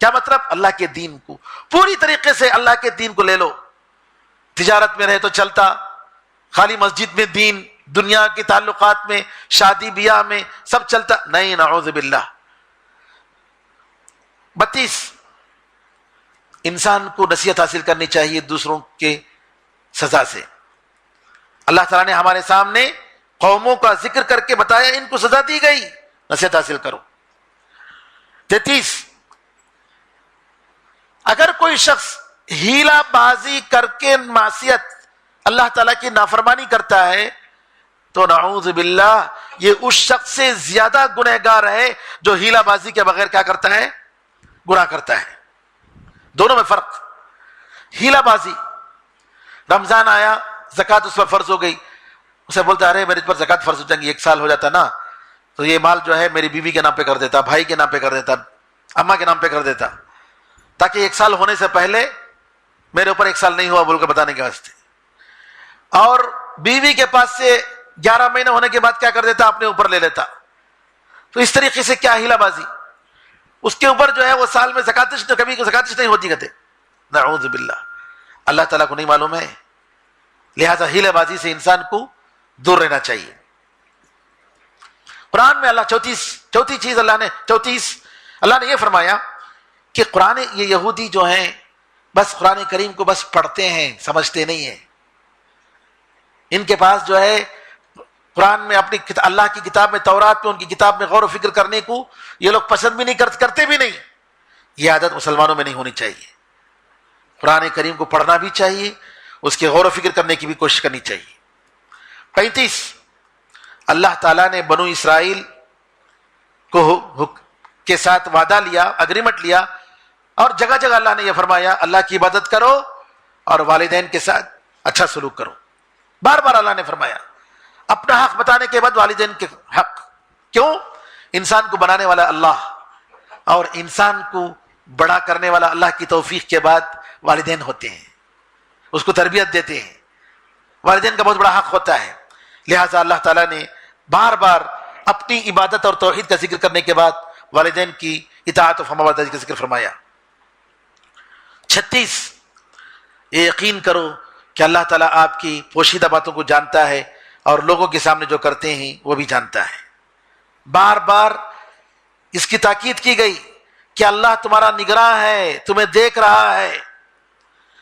کیا مطلب؟ اللہ کے دین کو پوری طریقے سے, اللہ کے دین کو لے لو. تجارت میں رہے تو چلتا, خالی مسجد میں دین, دنیا کے تعلقات میں, شادی بیاہ میں سب چلتا نہیں. نعوذ باللہ. 32, انسان کو نصیحت حاصل کرنی چاہیے دوسروں کے سزا سے. اللہ تعالیٰ نے ہمارے سامنے قوموں کا ذکر کر کے بتایا ان کو سزا دی گئی, نصیحت حاصل کرو. 33, اگر کوئی شخص ہیلا بازی کر کے معصیت, اللہ تعالیٰ کی نافرمانی کرتا ہے تو نعوذ باللہ یہ اس شخص سے زیادہ گنہگار ہے جو ہیلا بازی کے بغیر کیا کرتا ہے؟ گناہ کرتا ہے. دونوں میں فرق. ہیلا بازی, رمضان آیا, زکوٰۃ اس پر فرض ہو گئی, اسے بولتا ارے میرے پر زکوٰۃ فرض ہو جائیں گی, 1 سال ہو جاتا نا تو یہ مال جو ہے میری بیوی کے نام پہ کر دیتا, بھائی کے نام پہ کر دیتا, اماں کے نام پہ کر دیتا, تاکہ 1 سال ہونے سے پہلے میرے اوپر 1 سال نہیں ہوا بول کے بتانے کے واسطے. اور بیوی کے پاس سے 11 مہینے ہونے کے بعد کیا کر دیتا؟ اپنے اوپر لے لیتا. تو اس طریقے سے کیا ہیلا بازی, اس کے اوپر جو ہے وہ سال میں زکاتش کبھی زکاتش نہیں ہوتی کہتے. نعوذ باللہ, اللہ تعالیٰ کو نہیں معلوم ہے. لہذا ہیلے بازی سے انسان کو دور رہنا چاہیے. قرآن میں اللہ 34 چیز اللہ نے یہ فرمایا کہ قرآن, یہ یہودی جو ہیں بس قرآن کریم کو بس پڑھتے ہیں, سمجھتے نہیں ہیں. ان کے پاس جو ہے قرآن میں اپنی اللہ کی کتاب میں, تورات میں, ان کی کتاب میں غور و فکر کرنے کو یہ لوگ پسند بھی نہیں کرتے بھی نہیں. یہ عادت مسلمانوں میں نہیں ہونی چاہیے. قرآن کریم کو پڑھنا بھی چاہیے, اس کے غور و فکر کرنے کی بھی کوشش کرنی چاہیے. 35, اللہ تعالیٰ نے بنو اسرائیل کو کے ساتھ وعدہ لیا، اگریمنٹ لیا، اور جگہ جگہ اللہ نے یہ فرمایا اللہ کی عبادت کرو اور والدین کے ساتھ اچھا سلوک کرو. بار بار اللہ نے فرمایا. اپنا حق بتانے کے بعد والدین کے حق. کیوں؟ انسان کو بنانے والا اللہ اور انسان کو بڑا کرنے والا اللہ کی توفیق کے بعد والدین ہوتے ہیں، اس کو تربیت دیتے ہیں. والدین کا بہت بڑا حق ہوتا ہے. لہٰذا اللہ تعالیٰ نے بار بار اپنی عبادت اور توحید کا ذکر کرنے کے بعد والدین کی اطاعت و فرمانبرداری کا ذکر فرمایا. 36 یہ یقین کرو کہ اللہ تعالیٰ آپ کی پوشیدہ باتوں کو جانتا ہے اور لوگوں کے سامنے جو کرتے ہیں وہ بھی جانتا ہے. بار بار اس کی تاکید کی گئی کہ اللہ تمہارا نگراں ہے، تمہیں دیکھ رہا ہے،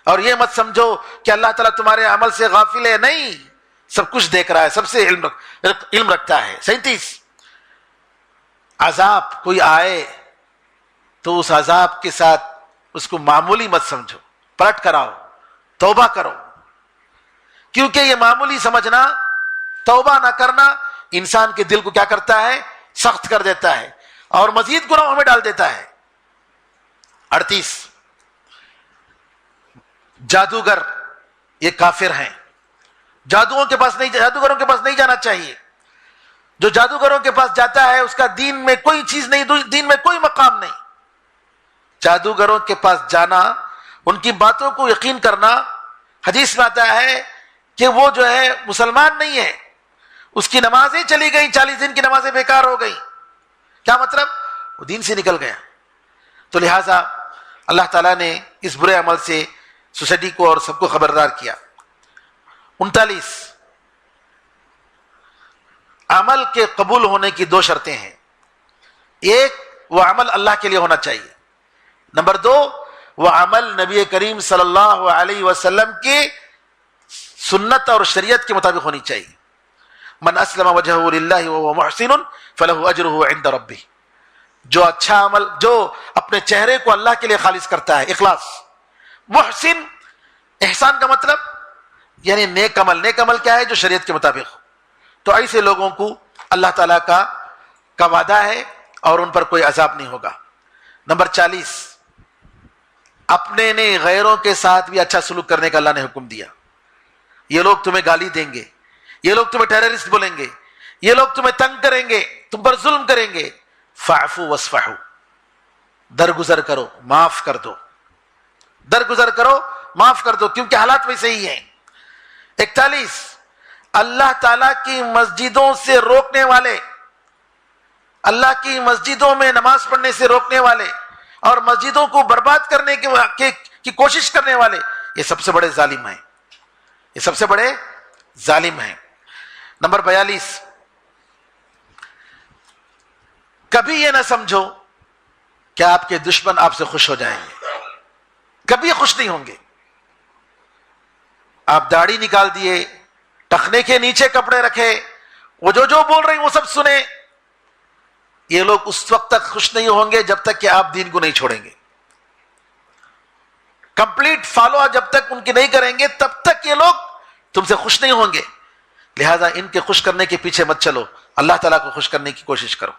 اور یہ مت سمجھو کہ اللہ تعالیٰ تمہارے عمل سے غافل ہے. نہیں، سب کچھ دیکھ رہا ہے، سب سے علم رکھتا ہے. 37 عذاب کوئی آئے تو اس عذاب کے ساتھ اس کو معمولی مت سمجھو، پلٹ کر آؤ، توبہ کرو. کیونکہ یہ معمولی سمجھنا، توبہ نہ کرنا انسان کے دل کو کیا کرتا ہے؟ سخت کر دیتا ہے اور مزید گناہوں میں ڈال دیتا ہے. 38 جادوگر یہ کافر ہیں. جادوگروں کے پاس نہیں جانا چاہیے. جو جادوگروں کے پاس جاتا ہے اس کا دین میں کوئی چیز نہیں، دین میں کوئی مقام نہیں. جادوگروں کے پاس جانا، ان کی باتوں کو یقین کرنا، حدیث میں آتا ہے کہ وہ جو ہے مسلمان نہیں ہے، اس کی نمازیں چلی گئی، 40 دن کی نمازیں بیکار ہو گئی. کیا مطلب؟ وہ دین سے نکل گیا. تو لہٰذا اللہ تعالیٰ نے اس برے عمل سے سوسائٹی کو اور سب کو خبردار کیا. 39 عمل کے قبول ہونے کی 2 شرطیں ہیں. ایک، وہ عمل اللہ کے لیے ہونا چاہیے. نمبر 2، وہ عمل نبی کریم صلی اللہ علیہ وسلم کی سنت اور شریعت کے مطابق ہونی چاہیے. من اسلم وجهه لله وهو محسن فله اجره عند ربه. جو اچھا عمل، جو اپنے چہرے کو اللہ کے لیے خالص کرتا ہے، اخلاص. محسن، احسان کا مطلب یعنی نیک عمل. نیک عمل کیا ہے؟ جو شریعت کے مطابق ہو. تو ایسے لوگوں کو اللہ تعالیٰ کا وعدہ ہے اور ان پر کوئی عذاب نہیں ہوگا. نمبر 40 اپنے نے غیروں کے ساتھ بھی اچھا سلوک کرنے کا اللہ نے حکم دیا. یہ لوگ تمہیں گالی دیں گے، یہ لوگ تمہیں ٹیررسٹ بولیں گے، یہ لوگ تمہیں تنگ کریں گے، تم پر ظلم کریں گے. فاعفوا واصفحوا، درگزر کرو، معاف کر دو. درگزر کرو، معاف کر دو، کیونکہ حالات ویسے ہی ہیں. 41 اللہ تعالیٰ کی مسجدوں سے روکنے والے، اللہ کی مسجدوں میں نماز پڑھنے سے روکنے والے اور مسجدوں کو برباد کرنے کی کوشش کرنے والے، یہ سب سے بڑے ظالم ہیں. یہ سب سے بڑے ظالم ہیں. نمبر 42 کبھی یہ نہ سمجھو کہ آپ کے دشمن آپ سے خوش ہو جائیں گے. کبھی خوش نہیں ہوں گے. آپ داڑھی نکال دیے، ٹخنے کے نیچے کپڑے رکھے، وہ جو بول رہے ہیں وہ سب سنیں، یہ لوگ اس وقت تک خوش نہیں ہوں گے جب تک کہ آپ دین کو نہیں چھوڑیں گے. کمپلیٹ فالو جب تک ان کی نہیں کریں گے تب تک یہ لوگ تم سے خوش نہیں ہوں گے. لہذا ان کے خوش کرنے کے پیچھے مت چلو، اللہ تعالیٰ کو خوش کرنے کی کوشش کرو.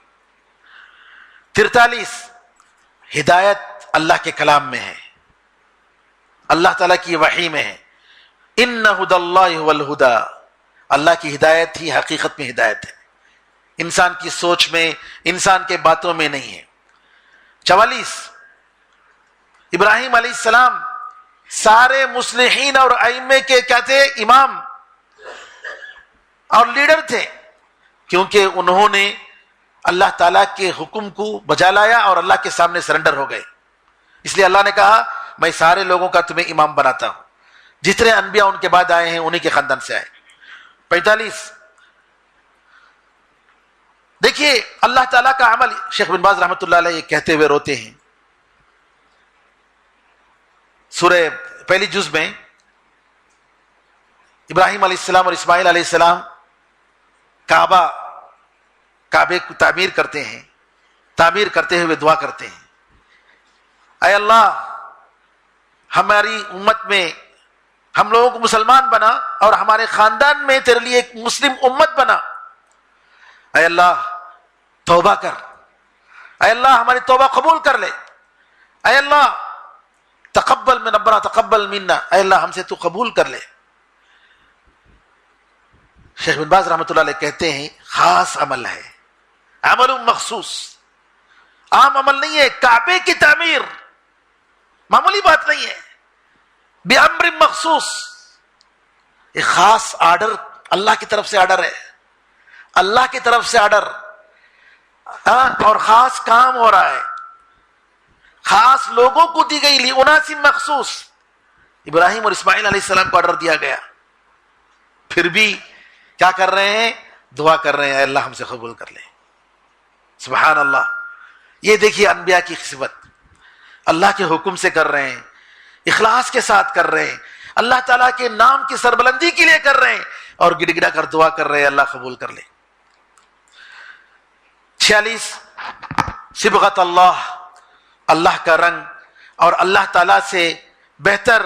43 ہدایت اللہ کے کلام میں ہے، اللہ تعالیٰ کی وحی میں ہے. ان ھدی اللہ ھو الھدی، اللہ کی ہدایت ہی حقیقت میں ہدایت ہے، انسان کی سوچ میں، انسان کے باتوں میں نہیں ہے. 44 ابراہیم علیہ السلام سارے مصلحین اور ائمے کے کیا تھے؟ امام اور لیڈر تھے، کیونکہ انہوں نے اللہ تعالیٰ کے حکم کو بجا لایا اور اللہ کے سامنے سرنڈر ہو گئے. اس لیے اللہ نے کہا میں سارے لوگوں کا تمہیں امام بناتا ہوں. جتنے انبیاء ان کے بعد آئے ہیں انہی کے خاندان سے آئے. 45 دیکھیے اللہ تعالیٰ کا عمل. شیخ بن باز رحمۃ اللہ علیہ کہتے ہوئے روتے ہیں سورہ پہلی جز میں، ابراہیم علیہ السلام اور اسماعیل علیہ السلام کعبے کو تعمیر کرتے ہیں، تعمیر کرتے ہوئے دعا کرتے ہیں اے اللہ ہماری امت میں ہم لوگوں کو مسلمان بنا اور ہمارے خاندان میں تیرے لیے ایک مسلم امت بنا اے اللہ توبہ کر، اے اللہ ہماری توبہ قبول کر لے، اے اللہ تقبل من ربنا تقبل منا، اے اللہ ہم سے تو قبول کر لے۔ شیخ بن باز رحمۃ اللہ علیہ کہتے ہیں خاص عمل ہے، عمل مخصوص، عام عمل نہیں ہے۔ کعبے کی تعمیر معمولی بات نہیں ہے، بِأَمْرٍ مخصوص، ایک خاص آرڈر، اللہ کی طرف سے آرڈر ہے، اللہ کی طرف سے آرڈر، اور خاص کام ہو رہا ہے، خاص لوگوں کو دی گئی، لِأُنَاسٍ مخصوص۔ ابراہیم اور اسماعیل علیہ السلام کو آرڈر دیا گیا، پھر بھی کیا کر رہے ہیں؟ دعا کر رہے ہیں اے اللہ ہم سے قبول کر لے۔ سبحان اللہ، یہ دیکھیے انبیاء کی خصلت، اللہ کے حکم سے کر رہے ہیں، اخلاص کے ساتھ کر رہے ہیں، اللہ تعالیٰ کے نام کی سربلندی کے لیے کر رہے ہیں، اور گڑ گڑا کر دعا کر رہے ہیں اللہ قبول کر لے۔ 46 صبغت اللہ، اللہ کا رنگ، اور اللہ تعالیٰ سے بہتر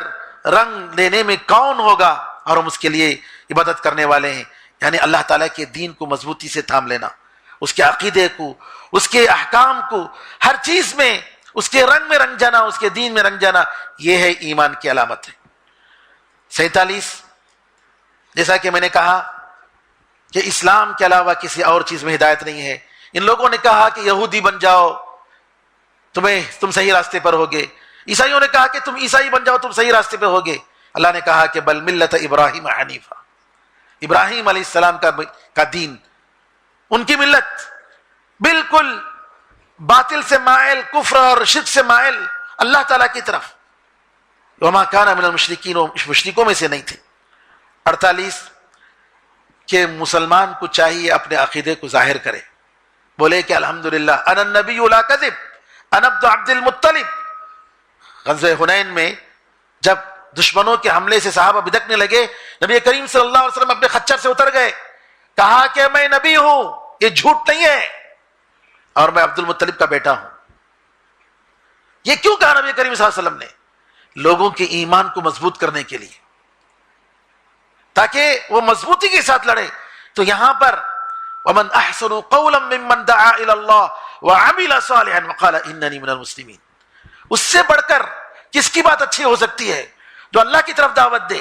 رنگ لینے میں کون ہوگا، اور ہم اس کے لیے عبادت کرنے والے ہیں۔ یعنی اللہ تعالیٰ کے دین کو مضبوطی سے تھام لینا، اس کے عقیدے کو، اس کے احکام کو، ہر چیز میں اس کے رنگ میں رنگ جانا، اس کے دین میں رنگ جانا، یہ ہے ایمان کی علامت ہے۔ 47 جیسا کہ میں نے کہا کہ اسلام کے علاوہ کسی اور چیز میں ہدایت نہیں ہے۔ ان لوگوں نے کہا کہ یہودی بن جاؤ تم صحیح راستے پر ہوگے، عیسائیوں نے کہا کہ تم عیسائی بن جاؤ تم صحیح راستے پہ ہوگے۔ اللہ نے کہا کہ بل ملت ابراہیم حنیفہ، ابراہیم علیہ السلام کا دین، ان کی ملت بالکل باطل سے مائل، کفر اور شرک سے مائل اللہ تعالیٰ کی طرف، وما کان من المشرکین، مشرکوں میں سے نہیں تھے۔ 48 کہ مسلمان کو چاہیے اپنے عقیدے کو ظاہر کرے، بولے کہ الحمدللہ انا النبی لا کذب انا ابن عبد المطلب۔ غزوہ حنین میں جب دشمنوں کے حملے سے صحابہ بدکنے لگے، نبی کریم صلی اللہ علیہ وسلم اپنے خچر سے اتر گئے، کہا کہ میں نبی ہوں، یہ جھوٹ نہیں ہے، اور میں عبد المطلب کا بیٹا ہوں۔ یہ کیوں کہا نبی کریم صلی اللہ علیہ وسلم نے؟ لوگوں کے ایمان کو مضبوط کرنے کے لیے، تاکہ وہ مضبوطی کے ساتھ لڑے۔ تو یہاں پر وَمَنْ أَحْسَنُ قَوْلًا مِّمَّنْ دَعَا إِلَى اللَّهِ وَعَمِلَ صَالِحًا وَقَالَ إِنَّنِي مِنَ الْمُسْلِمِينَ۔ اس سے بڑھ کر کس کی بات اچھی ہو سکتی ہے؟ جو اللہ کی طرف دعوت دے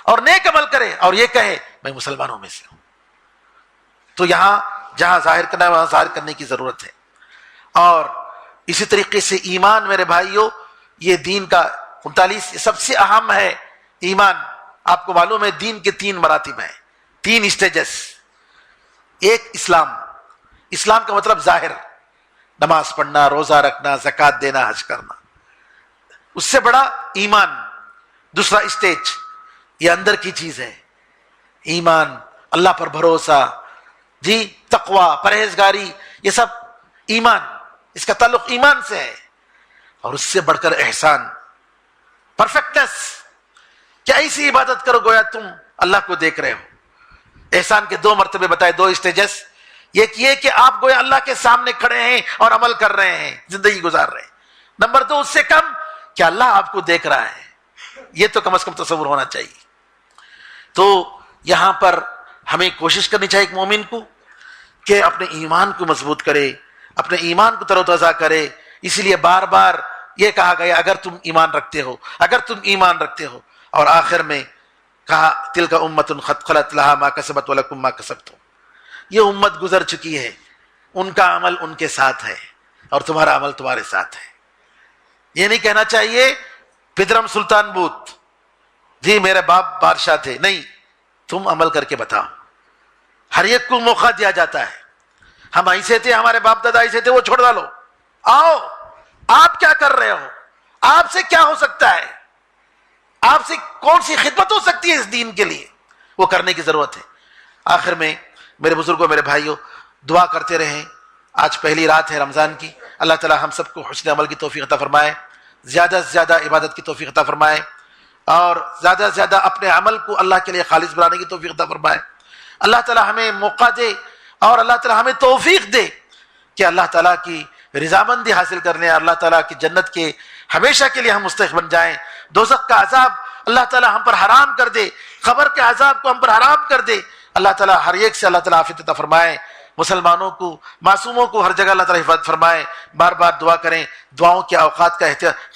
اور نیک عمل کرے اور یہ کہے میں مسلمانوں میں سے ہوں۔ تو یہاں جہاں ظاہر کرنا ہے وہاں ظاہر کرنے کی ضرورت ہے۔ اور اسی طریقے سے ایمان میرے بھائیوں، یہ دین کا 39 سب سے اہم ہے ایمان۔ آپ کو معلوم ہے دین کے 3 مراتب ہیں، 3 اسٹیجز۔ ایک اسلام، اسلام کا مطلب ظاہر، نماز پڑھنا، روزہ رکھنا، زکوٰۃ دینا، حج کرنا۔ اس سے بڑا ایمان۔ دوسرا اسٹیج یہ اندر کی چیز ہے، ایمان، اللہ پر بھروسہ، جی تقوی، پرہیزگاری، یہ سب ایمان، اس کا تعلق ایمان سے ہے۔ اور اس سے بڑھ کر احسان، پرفیکٹنس، کہ ایسی عبادت کرو گویا تم اللہ کو دیکھ رہے ہو۔ احسان کے 2 مرتبے بتائے، 2 اسٹیجز۔ ایک یہ کہ آپ گویا اللہ کے سامنے کھڑے ہیں اور عمل کر رہے ہیں، زندگی گزار رہے ہیں۔ نمبر 2 اس سے کم کہ اللہ آپ کو دیکھ رہا ہے، یہ تو کم از کم تصور ہونا چاہیے۔ تو یہاں پر ہمیں کوشش کرنی چاہیے ایک مومن کو کہ اپنے ایمان کو مضبوط کرے، اپنے ایمان کو تر و تازہ کرے۔ اسی لیے بار بار یہ کہا گیا اگر تم ایمان رکھتے ہو، اگر تم ایمان رکھتے ہو، اور آخر میں کہا تلک امۃ قد خلت لها ما کسبت ولکم ما کسبتم۔ یہ امت گزر چکی ہے، ان کا عمل ان کے ساتھ ہے اور تمہارا عمل تمہارے ساتھ ہے۔ یہ نہیں کہنا چاہیے پدرم سلطان بوت، جی میرے باپ بادشاہ تھے، نہیں، تم عمل کر کے بتاؤ۔ ہر ایک کو موقع دیا جاتا ہے، ہم ایسے تھے، ہمارے باپ دادا ایسے تھے، وہ چھوڑ ڈالو، آؤ آپ کیا کر رہے ہو، آپ سے کیا ہو سکتا ہے، آپ سے کون سی خدمت ہو سکتی ہے اس دین کے لیے، وہ کرنے کی ضرورت ہے۔ آخر میں میرے بزرگوں، میرے بھائیوں، دعا کرتے رہیں۔ آج پہلی رات ہے رمضان کی، اللہ تعالی ہم سب کو حسن عمل کی توفیق عطا فرمائے، زیادہ سے زیادہ عبادت کی توفیق عطا فرمائے، اور زیادہ سے زیادہ اپنے عمل کو اللہ کے لیے خالص بنانے کی توفیق عطا فرمائے۔ اللہ تعالی ہمیں موقع دے اور اللہ تعالی ہمیں توفیق دے کہ اللہ تعالیٰ کی رضامندی حاصل کرنے، اللہ تعالیٰ کی جنت کے ہمیشہ کے لیے ہم مستحق بن جائیں۔ دوزخ کا عذاب اللہ تعالیٰ ہم پر حرام کر دے، قبر کے عذاب کو ہم پر حرام کر دے۔ اللہ تعالیٰ ہر ایک سے اللہ تعالیٰ عافیت عطا فرمائے۔ مسلمانوں کو، معصوموں کو ہر جگہ اللہ تعالیٰ حفاظت فرمائے. بار بار دعا کریں، دعاؤں کے اوقات کا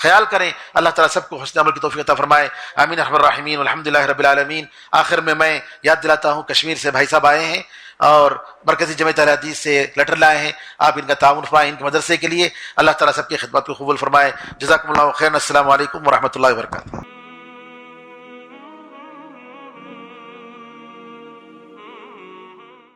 خیال کریں. اللہ تعالیٰ سب کو حسن عمل کی توفیق عطا فرمائے. آمین ارحم الراحمین. الحمدللہ رب العالمین. آخر میں یاد دلاتا ہوں، کشمیر سے بھائی صاحب آئے ہیں اور مرکزی جمعیت اہل حدیث سے لیٹر لائے ہیں. آپ ان کا تعاون فرمائیں ان کے مدرسے کے لیے. اللہ تعالیٰ سب کی خدمات کو قبول فرمائے. جزاکم اللہ خیر. السلام علیکم ورحمۃ اللہ وبرکاتہ.